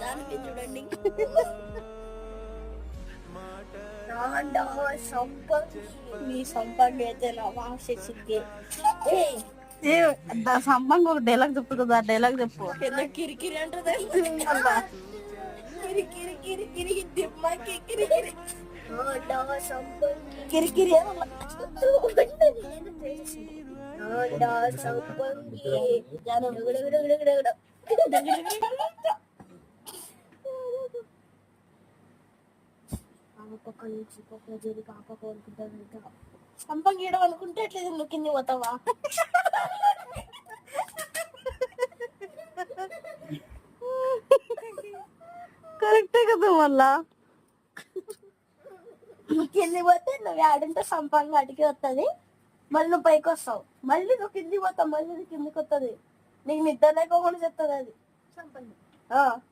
దానికి చూడండి. మీ సంపంగి అయితే నా వాసేసికి సంపంగి ఒక డైలాగ్ చెప్పుతుంది, ఆ డైలాగ్ చెప్పు. కిరికిరి అంటది, కిరికిరి కిరికిరి దిమ్మకి కిరికిరి కిరికిరి సంపంగి ఇయడం అనుకుంటే ఎట్లేదు, నువ్వు కింది పోతావా? కరెక్టే కదా మళ్ళా. కింది పోతే నువ్వు ఆడుంటే సంపంగి అడిగి వస్తుంది, మళ్ళీ నువ్వు పైకి వస్తావు, మళ్ళీ నువ్వు కిందికి పోతావు, మళ్ళీ నువ్వు కిందికి వస్తుంది, నీకు నిద్ర లేకోకుండా చెప్తుంది అది సంపంగి.